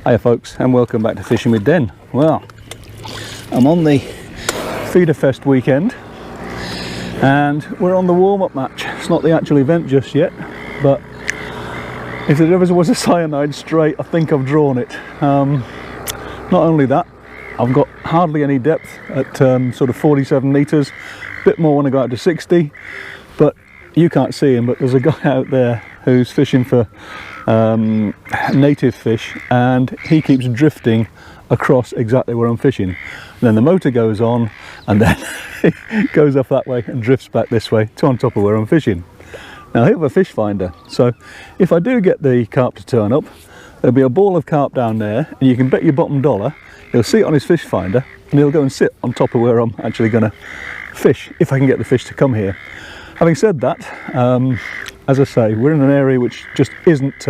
Hiya folks, and welcome back to Fishing with Den. Well, I'm on the Feederfest weekend and we're on the warm-up match. It's not the actual event just yet, but if there ever was a cyanide straight, I think I've drawn it. Not only that, I've got hardly any depth at sort of 47 metres, a bit more when I go out to 60, but you can't see him, but there's a guy out there who's fishing for native fish, and he keeps drifting across exactly where I'm fishing. And then the motor goes on and then it goes off that way and drifts back this way to on top of where I'm fishing. Now I have a fish finder, so if I do get the carp to turn up, there'll be a ball of carp down there, and you can bet your bottom dollar he'll see it on his fish finder and he'll go and sit on top of where I'm actually going to fish, if I can get the fish to come here. Having said that, as I say, we're in an area which just isn't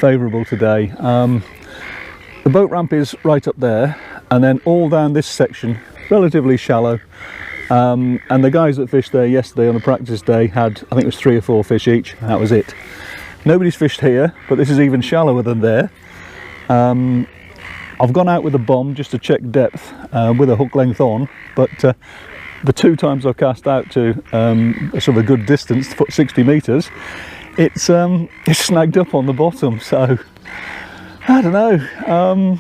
favourable today. The boat ramp is right up there, and then all down this section, relatively shallow. And the guys that fished there yesterday on the practice day had, I think it was 3 or 4 fish each, and that was it. Nobody's fished here, but this is even shallower than there. I've gone out with a bomb just to check depth with a hook length on, but the 2 times I've cast out to a sort of a good distance, 60 metres, it's snagged up on the bottom. So I don't know.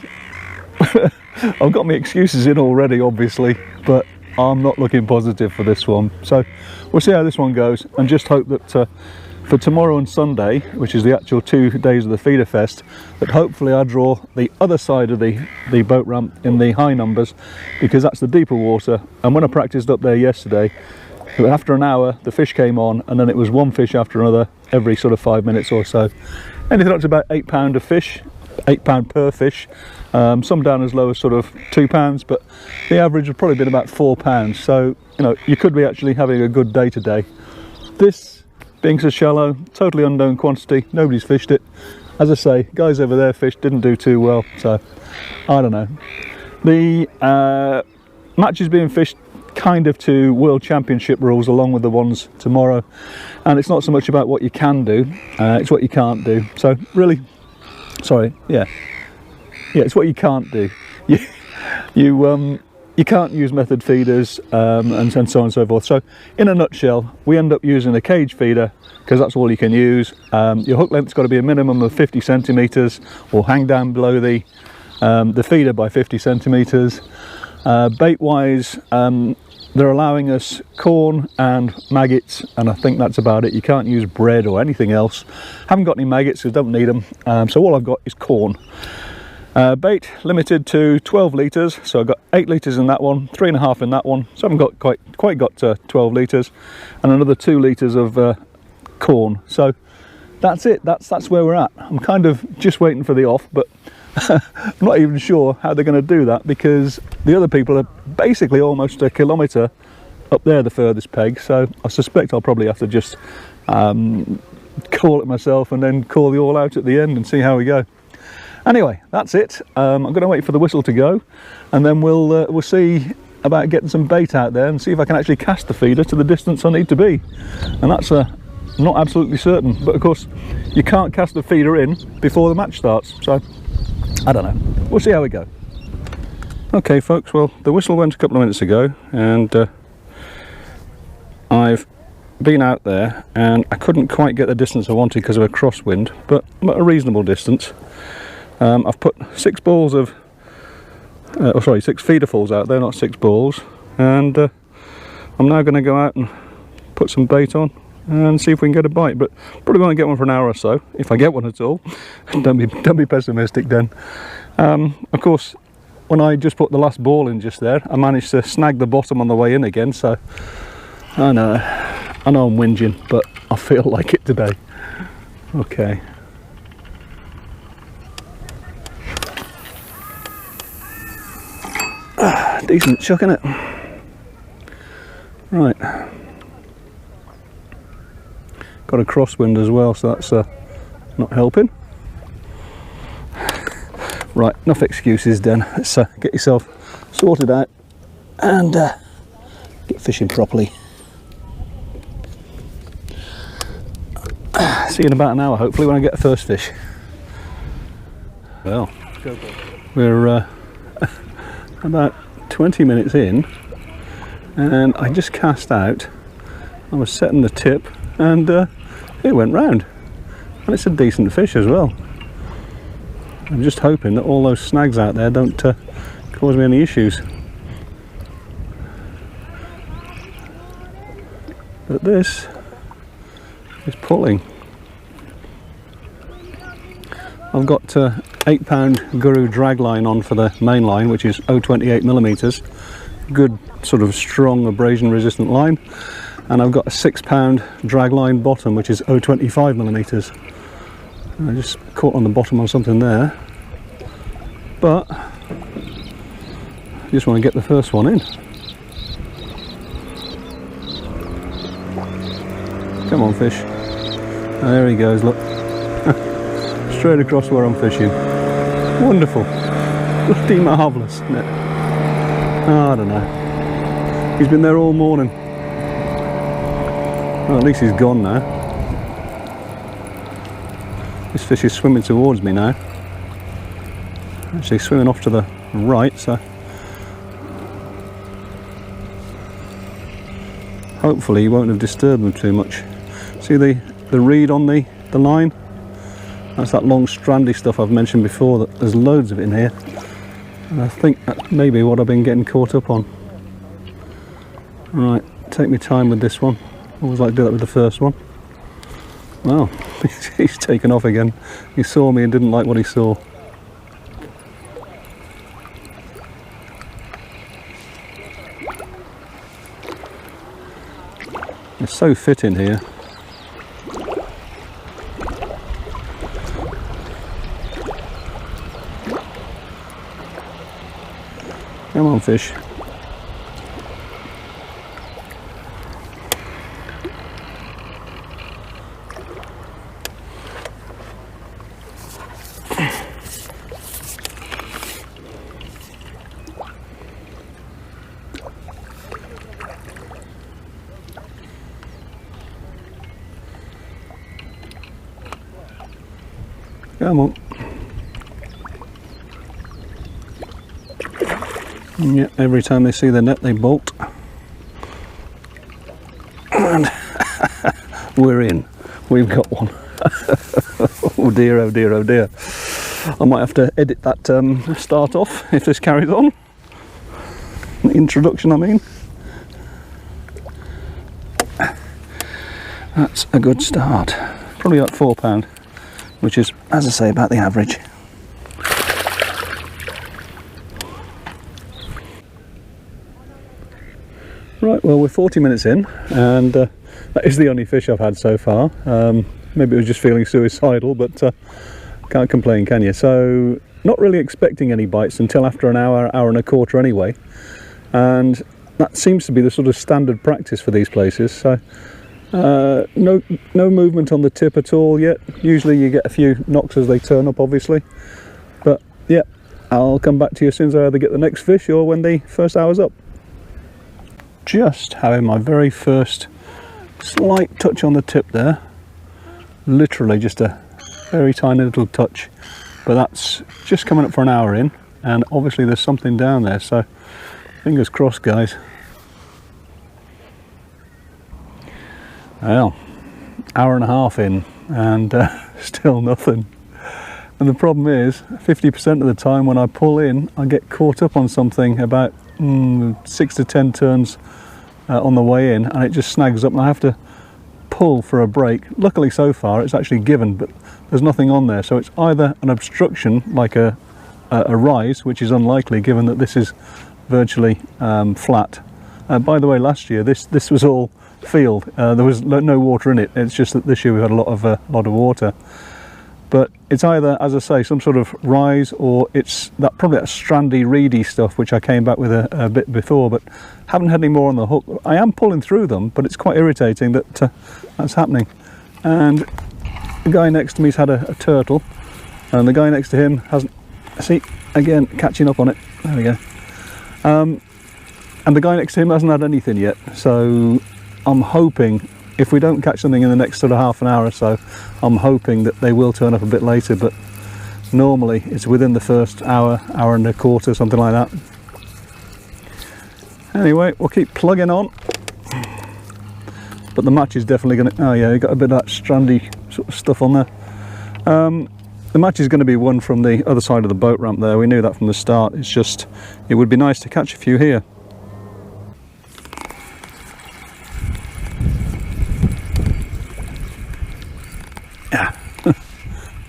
I've got my excuses in already, obviously, but I'm not looking positive for this one. So we'll see how this one goes, and just hope that for tomorrow and Sunday, which is the actual 2 days of the Feederfest, that hopefully I draw the other side of the boat ramp in the high numbers, because that's the deeper water. And when I practiced up there yesterday, after an hour the fish came on, and then it was 1 fish after another every sort of 5 minutes or so. Anything up to about £8 of fish, £8 per fish. Some down as low as sort of £2, but the average has probably been about £4. So you know, you could be actually having a good day today. This being so shallow, totally unknown quantity, nobody's fished it. As I say, guys over there fished, didn't do too well, so I don't know. The match is being fished kind of to World Championship rules, along with the ones tomorrow, and it's not so much about what you can do, it's what you can't do. So really, sorry, yeah, it's what you can't do. You can't use method feeders and so on and so forth. So in a nutshell, we end up using a cage feeder because that's all you can use. Your hook length's got to be a minimum of 50 centimetres or hang down below the feeder by 50 centimetres. Bait wise, they're allowing us corn and maggots, and I think that's about it. You can't use bread or anything else. Haven't got any maggots because I don't need them, so all I've got is corn. Bait limited to 12 litres, so I've got 8 litres in that one, 3.5 in that one, so I haven't got quite got 12 litres, and another 2 litres of corn. So that's it, that's where we're at. I'm kind of just waiting for the off, but I'm not even sure how they're going to do that, because the other people are basically almost a kilometre up there, the furthest peg, so I suspect I'll probably have to just call it myself and then call the all out at the end and see how we go. Anyway, that's it. I'm going to wait for the whistle to go, and then we'll see about getting some bait out there and see if I can actually cast the feeder to the distance I need to be. And that's not absolutely certain, but of course you can't cast the feeder in before the match starts, so I don't know. We'll see how we go. Okay folks, well the whistle went a couple of minutes ago, and I've been out there and I couldn't quite get the distance I wanted because of a crosswind, but a reasonable distance. I've put 6 balls of, 6 feederfuls out there, not 6 balls, and I'm now going to go out and put some bait on and see if we can get a bite. But probably won't get one for an hour or so, if I get one at all. Don't be pessimistic then. Of course, when I just put the last ball in just there, I managed to snag the bottom on the way in again. So I know I'm whinging, but I feel like it today. Okay. Decent chuck, innit? Right. Got a crosswind as well, so that's not helping. Right, enough excuses then. Let's get yourself sorted out and get fishing properly. See you in about an hour, hopefully, when I get the first fish. Well, We're about 20 minutes in, and I just cast out. I was setting the tip, and it went round, and it's a decent fish as well. I'm just hoping that all those snags out there don't cause me any issues. But this is pulling. I've got 8-pound Guru drag line on for the main line, which is 0.28mm, good sort of strong abrasion resistant line, and I've got a 6-pound drag line bottom, which is 0.25mm. I just caught on the bottom on something there, but I just want to get the first one in. Come on, fish. There he goes, look. Straight across where I'm fishing. Wonderful. Bloody marvellous, isn't it? Oh, I don't know. He's been there all morning. Well, at least he's gone now. This fish is swimming towards me now. Actually swimming off to the right, so hopefully he won't have disturbed them too much. See the reed on the line? That's that long strandy stuff I've mentioned before, that there's loads of it in here. And I think that's maybe what I've been getting caught up on. Right, take my time with this one. Always like to do that with the first one. Well, he's taken off again. He saw me and didn't like what he saw. It's so fit in here. Come on, fish. Come on. Yeah, every time they see the net they bolt. And we're in. We've got one. Oh dear, oh dear, oh dear. I might have to edit that start off if this carries on. The introduction, I mean. That's a good start. Probably about £4, which is, as I say, about the average. Right, well, we're 40 minutes in, and that is the only fish I've had so far. Maybe it was just feeling suicidal, but can't complain, can you? So, not really expecting any bites until after an hour, hour and a quarter anyway. And that seems to be the sort of standard practice for these places. So, no movement on the tip at all yet. Usually you get a few knocks as they turn up, obviously. But, yeah, I'll come back to you as soon as I either get the next fish or when the first hour's up. Just having my very first slight touch on the tip there. Literally just a very tiny little touch, but that's just coming up for an hour in, and obviously there's something down there, so fingers crossed, guys. Well, hour and a half in, and still nothing. And the problem is 50% of the time when I pull in, I get caught up on something about 6 to 10 turns on the way in, and it just snags up and I have to pull for a break. Luckily so far it's actually given, but there's nothing on there, so it's either an obstruction like a rise, which is unlikely given that this is virtually flat. By the way, last year this was all field. There was no water in it. It's just that this year we've had a lot of water. But it's either, as I say, some sort of rise, or it's probably that strandy, reedy stuff which I came back with a bit before, but haven't had any more on the hook. I am pulling through them, but it's quite irritating that that's happening. And the guy next to me's had a turtle, and the guy next to him hasn't. See, again, catching up on it. There we go. And the guy next to him hasn't had anything yet, so I'm hoping, if we don't catch something in the next sort of half an hour or so, I'm hoping that they will turn up a bit later. But normally it's within the first hour, hour and a quarter, something like that. Anyway, we'll keep plugging on. But the match is definitely going to, oh yeah, you got a bit of that strandy sort of stuff on there. The match is going to be one from the other side of the boat ramp there. We knew that from the start. It's just, it would be nice to catch a few here. Yeah,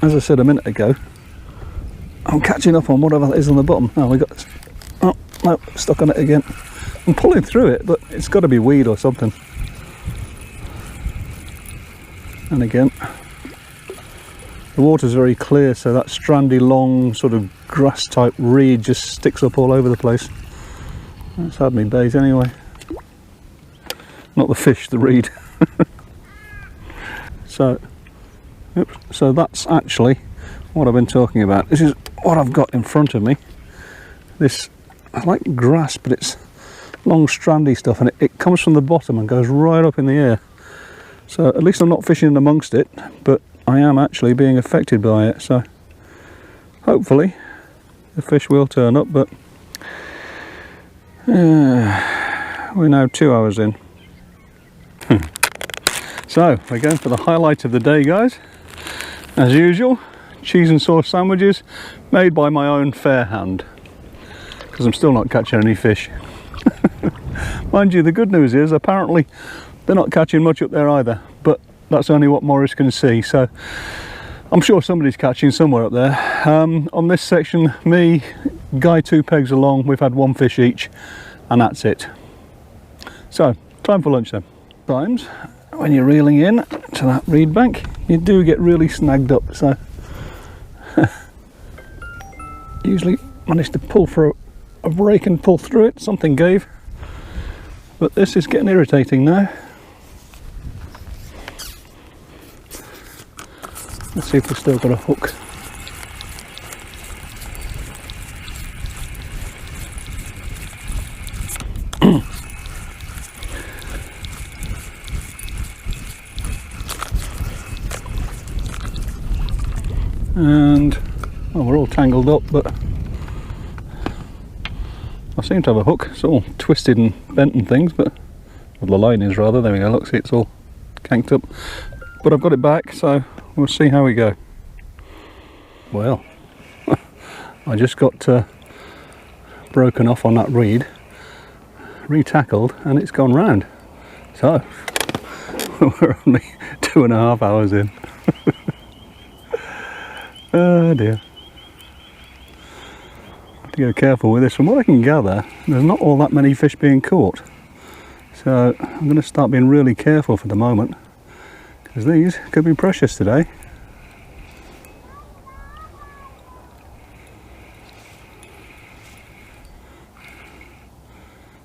as I said a minute ago, I'm catching up on whatever that is on the bottom. Oh, we got this. Oh, no, stuck on it again. I'm pulling through it, but it's got to be weed or something. And again, the water's very clear, so that strandy, long, sort of grass type reed just sticks up all over the place. That's had me bait anyway. Not the fish, the reed. So that's actually what I've been talking about. This is what I've got in front of me. This, I like grass, but it's long strandy stuff, and it comes from the bottom and goes right up in the air. So at least I'm not fishing amongst it, but I am actually being affected by it. So hopefully the fish will turn up, but we're now 2 hours in. So we're going for the highlight of the day, guys. As usual, cheese and sauce sandwiches made by my own fair hand, because I'm still not catching any fish. Mind you, the good news is apparently they're not catching much up there either, but that's only what Morris can see, so I'm sure somebody's catching somewhere up there. On this section, me, Guy 2 pegs along, we've had one fish each, and that's it. So, time for lunch then. Sometimes, when you're reeling in to that reed bank, you do get really snagged up, so usually manage to pull for a break and pull through it. Something gave, but this is getting irritating now. Let's see if we've still got a hook. And well, we're all tangled up, but I seem to have a hook. It's all twisted and bent and things, but well, the line is rather. There we go. Look, see, it's all canked up. But I've got it back, so we'll see how we go. Well, I just got broken off on that reed, re-tackled, and it's gone round. So we're only 2.5 hours in. Oh dear. Have to go careful with this. From what I can gather, there's not all that many fish being caught. So I'm going to start being really careful for the moment, because these could be precious today.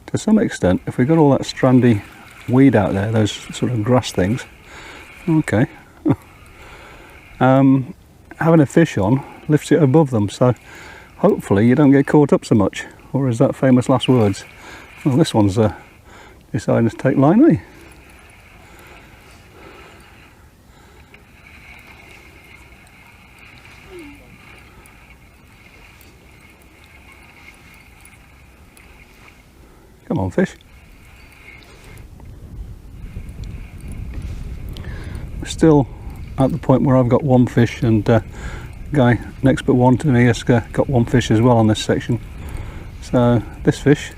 To some extent, if we got all that strandy weed out there, those sort of grass things, okay. Having a fish on lifts it above them, so hopefully you don't get caught up so much. Or is that famous last words? Well, this one's deciding to take line, eh? Come on, fish. We're still at the point where I've got one fish, and guy next but one to me has got one fish as well on this section. So this fish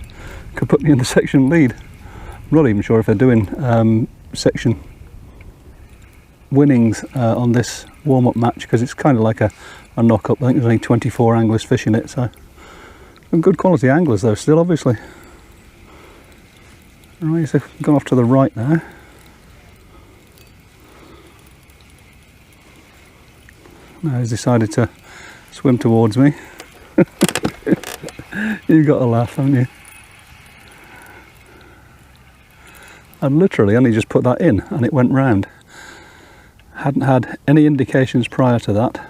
could put me in the section lead. I'm not even sure if they're doing section winnings on this warm-up match, because it's kind of like a knock-up. I think there's only 24 anglers fishing it, so some good quality anglers though still, obviously. Right, so gone off to the right now. Now he's decided to swim towards me. You've got to laugh, haven't you? I literally only just put that in and it went round. Hadn't had any indications prior to that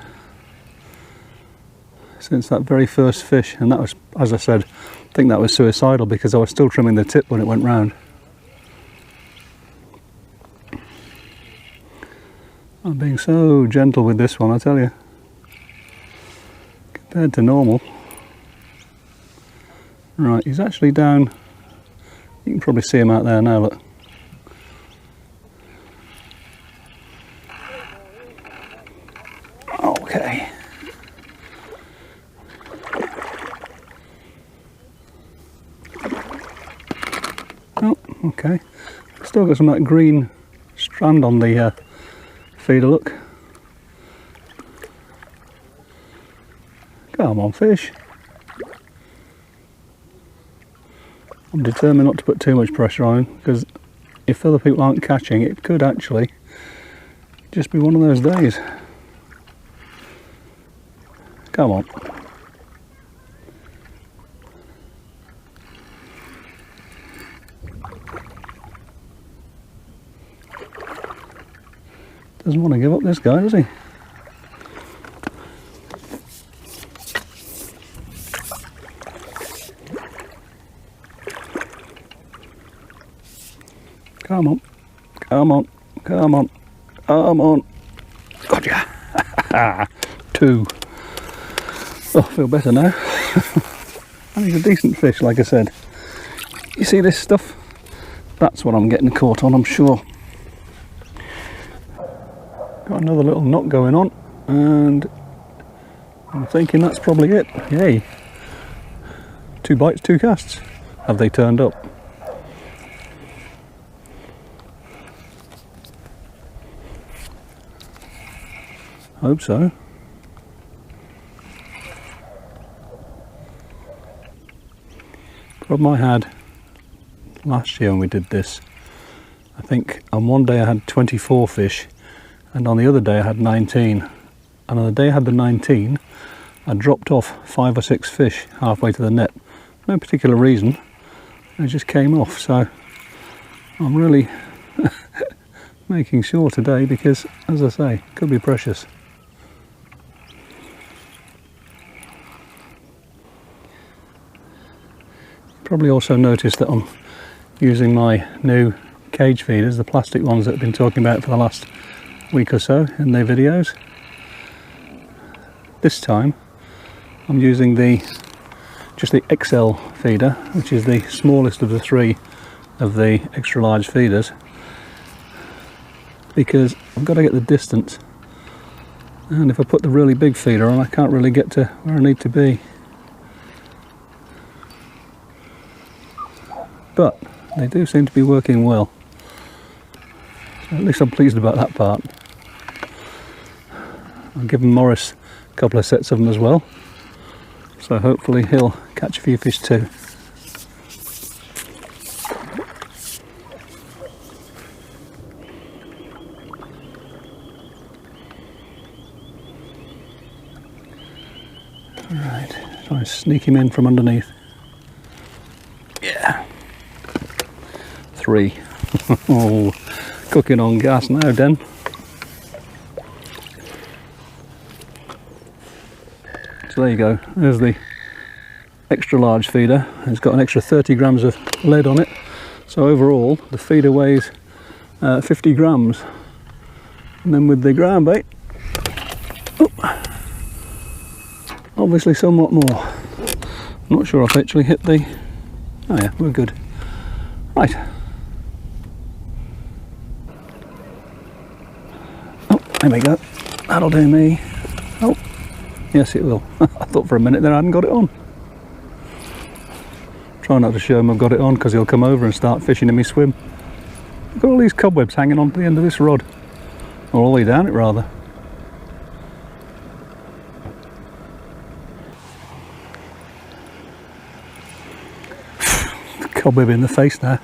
since that very first fish, and that was, as I said, I think that was suicidal because I was still trimming the tip when it went round. I'm being so gentle with this one, I tell you. compared to normal. Right, he's actually down. You can probably see him out there now, look. Okay. Oh, okay. Still got some of that green strand on the feeder, look. Come on, fish. I'm determined not to put too much pressure on him, because if other people aren't catching, it could actually just be one of those days. Come on. Doesn't want to give up, this guy, does he? Come on, come on, come on, come on. Gotcha. 2. Oh, I feel better now. And he's a decent fish, like I said. You see this stuff? That's what I'm getting caught on, I'm sure. Got another little knot going on, and I'm thinking that's probably it. Yay. 2 bites, 2 casts. Have they turned up? Hope so. Problem I had last year when we did this, I think on one day I had 24 fish, and on the other day I had 19. And on the day I had the 19, I dropped off 5 or 6 fish halfway to the net. No particular reason, they just came off. So I'm really making sure today, because as I say, could be precious. Probably also noticed that I'm using my new cage feeders, the plastic ones that I've been talking about for the last week or so in their videos. This time I'm using just the XL feeder, which is the smallest of the 3 of the extra large feeders, because I've got to get the distance, and if I put the really big feeder on, I can't really get to where I need to be. But they do seem to be working well. So at least I'm pleased about that part. I've given Morris a couple of sets of them as well, so hopefully he'll catch a few fish too. Right, try and sneak him in from underneath. Yeah. 3. Oh, cooking on gas now, Den. So there you go, there's the extra large feeder. It's got an extra 30 grams of lead on it, so overall the feeder weighs 50 grams. And then with the ground bait, obviously somewhat more. I'm not sure I've actually hit the... Oh yeah, we're good. Right. Oh, there we go. That'll do me. Oh, yes it will. I thought for a minute there I hadn't got it on. Try not to show him I've got it on, because he'll come over and start fishing in me swim. I've got all these cobwebs hanging on to the end of this rod. Or all the way down it rather. Cobweb in the face now.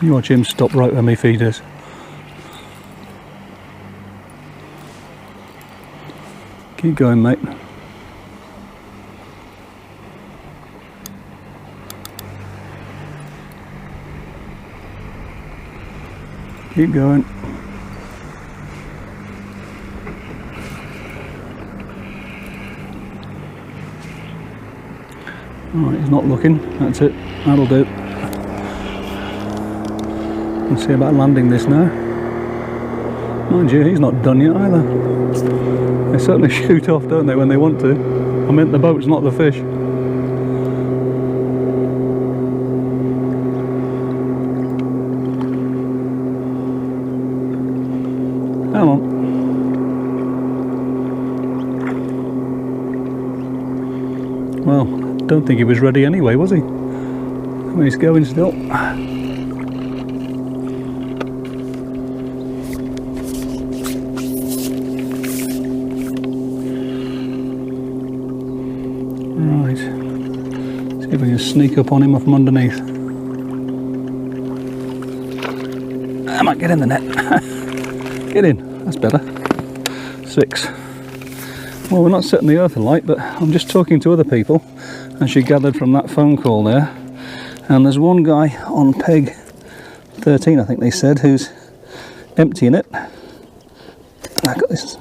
You watch him stop right where my feed is. Keep going, mate. Keep going. Alright, he's not looking. That's it. That'll do. Let's see about landing this now. Mind you, he's not done yet either. They certainly shoot off, don't they, when they want to. I meant the boats, not the fish. Come on. Well, don't think he was ready anyway, was he? I mean, he's going still. Right. See if we can sneak up on him from underneath. I might get in the net. Get in. That's better. 6. Well, we're not setting the earth alight, but I'm just talking to other people, as you gathered from that phone call there. And there's one guy on peg 13, I think they said, who's emptying it. I've got this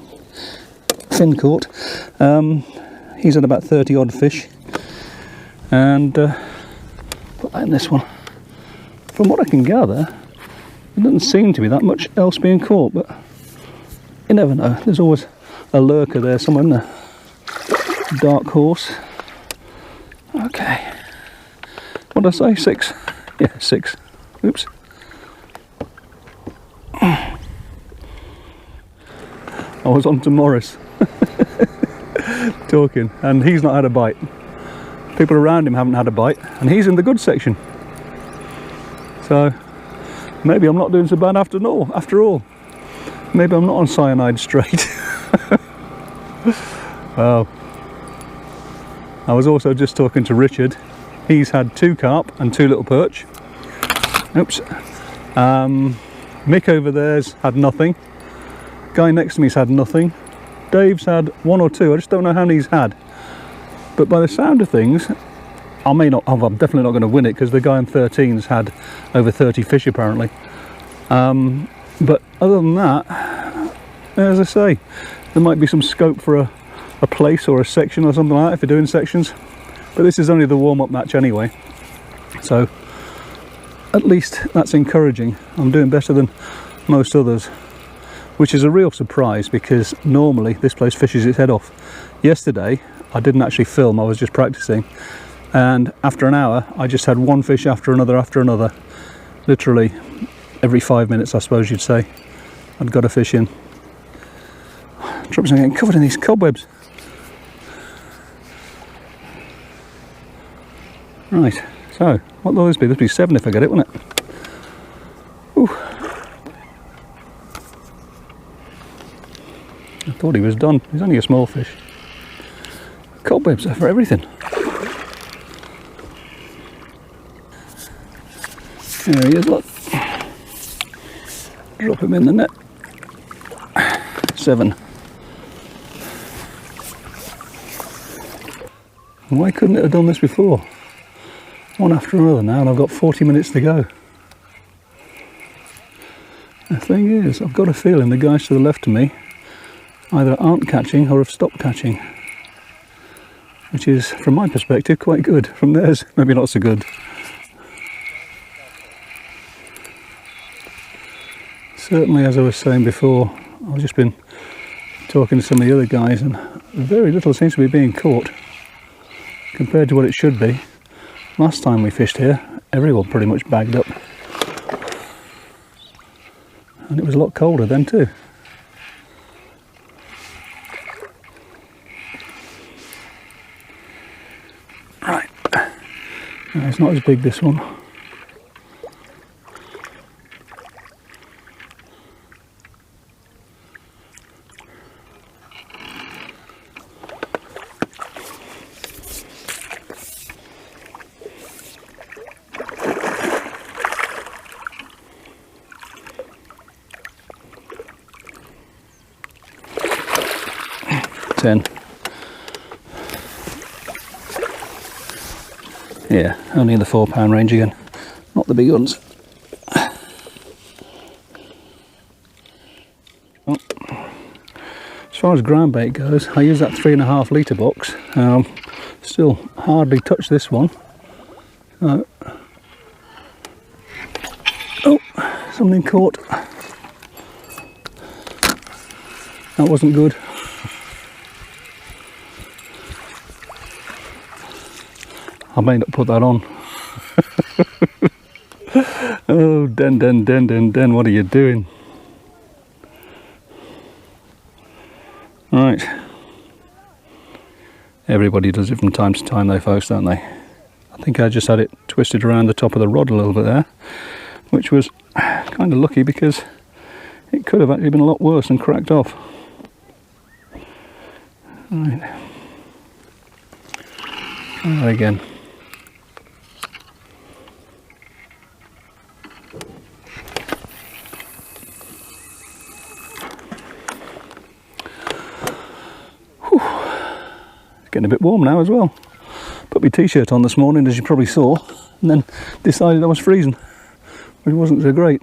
fin caught. He's had about 30 odd fish, and put that in this one. From what I can gather, there doesn't seem to be that much else being caught, but you never know. There's always a lurker there somewhere, isn't there? Dark horse. Okay. What did I say? 6? Yeah, 6. Oops. I was on to Morris talking, and he's not had a bite. People around him haven't had a bite, and he's in the good section. So maybe I'm not doing so bad after all. Maybe I'm not on cyanide straight. Well, I was also just talking to Richard. He's had 2 carp and 2 little perch. Oops. Mick over there's had nothing. Guy next to me's had nothing. Dave's had 1 or 2. I just don't know how many he's had. But by the sound of things, I'm definitely not going to win it, because the guy in 13's had over 30 fish apparently. But other than that, as I say, there might be some scope for a place or a section or something like that if you're doing sections. But this is only the warm-up match anyway, so at least that's encouraging. I'm doing better than most others, which is a real surprise, because normally this place fishes its head off. Yesterday I didn't actually film, I was just practicing, and after an hour I just had 1 fish after another. Literally every 5 minutes, I suppose you'd say, I'd got a fish in. Trouble is I'm getting covered in these cobwebs. Right, so what will this be? This will be 7 if I get it, won't it? Ooh. I thought he was done. He's only a small fish. Cobwebs are for everything. There he is, look. Drop him in the net. 7. Why couldn't it have done this before? One after another now, and I've got 40 minutes to go. The thing is, I've got a feeling the guys to the left of me either aren't catching or have stopped catching, which is, from my perspective, quite good. From theirs, maybe not so good. Certainly, as I was saying before, I've just been talking to some of the other guys, and very little seems to be being caught compared to what it should be. Last time we fished here, everyone pretty much bagged up, and it was a lot colder then too. Right, no, it's not as big, this one. Yeah, only in the £4 range again, not the big ones. Well, as far as ground bait goes, I use that 3.5 litre box. Still hardly touched this one. Oh, something caught. That wasn't good. I may not put that on. Oh, Den, what are you doing? Right. Everybody does it from time to time though, folks, don't they? I think I just had it twisted around the top of the rod a little bit there, which was kind of lucky because it could have actually been a lot worse and cracked off. Right. Try that again. Whew. It's getting a bit warm now as well. Put my t-shirt on this morning, as you probably saw, and then decided I was freezing, which wasn't so great.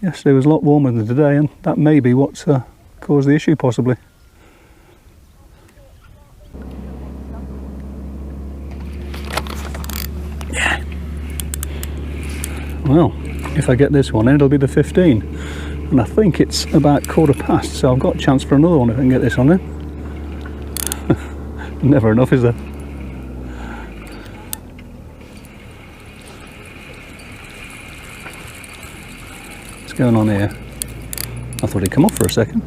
Yesterday was a lot warmer than today, and that may be what's caused the issue, possibly. Yeah. Well, if I get this one in, it'll be the 15, and I think it's about 1/4 past, so I've got a chance for another one if I can get this on in. Never enough, is there? What's going on here? I thought he'd come off for a second.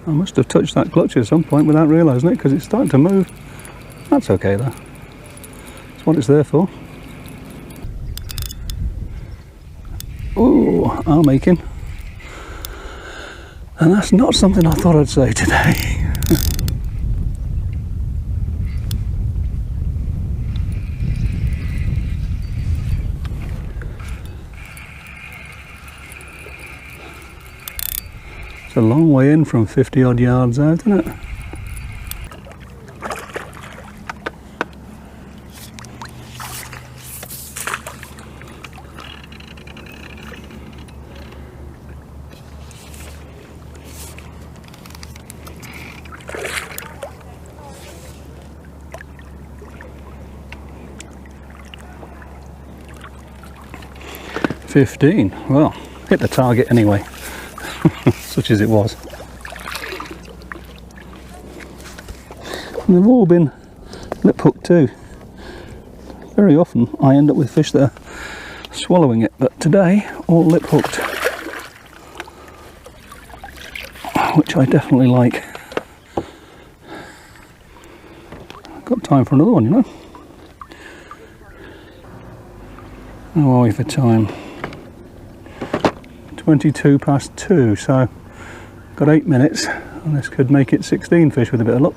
I must have touched that clutch at some point without realising it, because it's starting to move. That's okay though. That's what it's there for. Ooh, arm aching. And that's not something I thought I'd say today. It's a long way in from 50 odd yards out, isn't it? $15. Well, hit the target anyway, such as it was. And they've all been lip hooked too. Very often I end up with fish that are swallowing it, but today all lip hooked, which I definitely like. I've got time for another one, you know. How are we for time? 22 past 2, so got 8 minutes, and this could make it 16 fish with a bit of luck.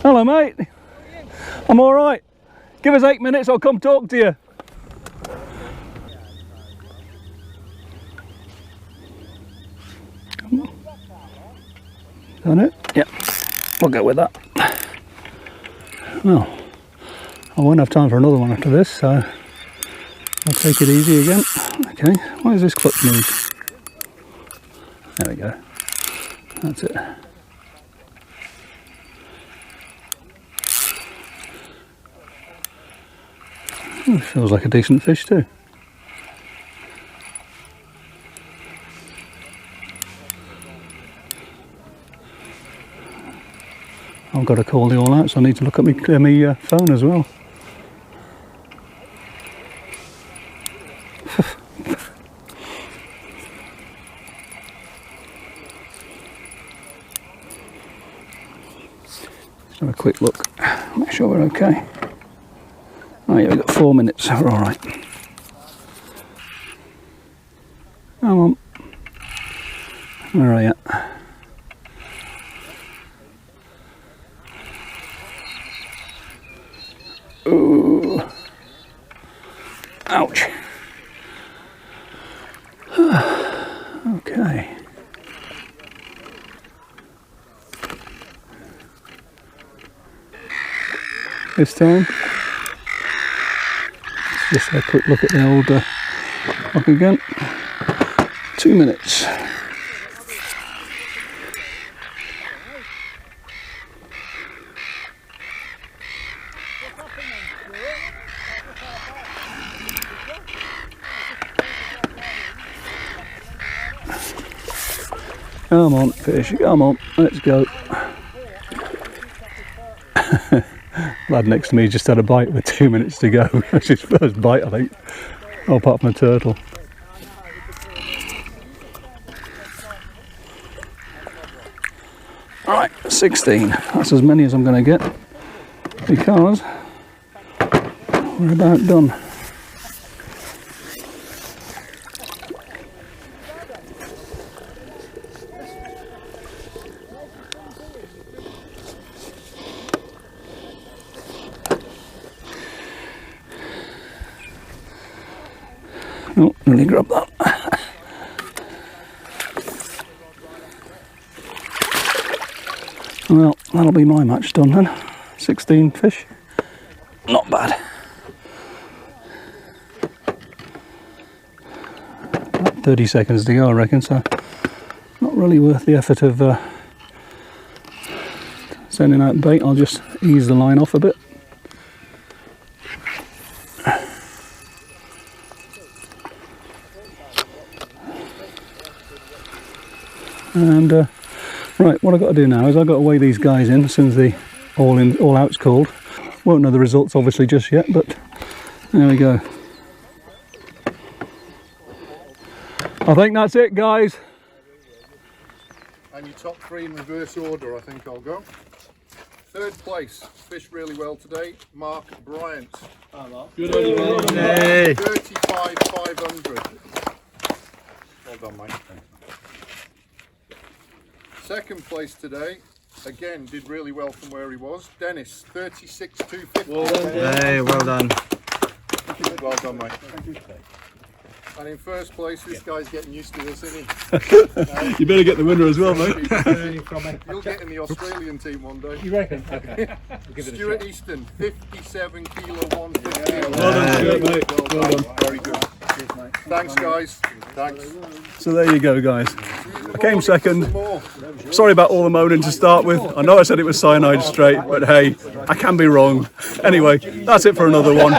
Hello mate, I'm alright. Give us 8 minutes, I'll come talk to you. Done it? Yep, we'll go with that. Well, I won't have time for another one after this, so I'll take it easy again. Okay, why does this clutch move? There we go. That's it. Oh, feels like a decent fish too. I've got to call the all out, so I need to look at my phone as well. Let's have a quick look, make sure we're okay. Oh yeah, we've got 4 minutes, we're alright. Come on. Where are you? Ooh. Ouch. Okay. This time, just a quick look at the old lock again. 2 minutes. Come on, fish, come on, let's go. Lad next to me just had a bite with 2 minutes to go. That's his first bite, I think. Oh, apart from a turtle. Alright, 16. That's as many as I'm going to get, because we're about done. Oh, nearly grabbed that. Well, that'll be my match done then. 16 fish. Not bad. About 30 seconds to go, I reckon, so not really worth the effort of sending out bait. I'll just ease the line off a bit. And right, what I've got to do now is I've got to weigh these guys in as soon as the all out's called. Won't know the results obviously just yet, but there we go. I think that's it, guys. And your top 3 in reverse order, I think I'll go. 3rd place, fished really well today, Mark Bryant. Good on you, mate. 35,500. Well done, mate. 2nd place today, again did really well from where he was. Dennis, 36,250. Well done. Hey, well done. Well done, mate. And in 1st place, this guy's getting used to this, isn't he? You better get the winner as well, mate. You'll get in the Australian team one day. You reckon? Okay. Stuart Easton, 57 kilo 150. Well done, Stuart, mate. Well done. Very good. Thanks, guys. Thanks. So there you go, guys. I came second. Sorry about all the moaning to start with. I know I said it was cyanide straight, but hey, I can be wrong. Anyway, that's it for another one.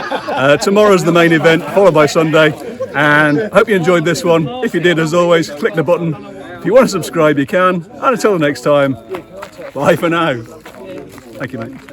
Tomorrow's the main event, followed by Sunday. And I hope you enjoyed this one. If you did, as always, click the button. If you want to subscribe, you can. And until the next time, bye for now. Thank you, mate.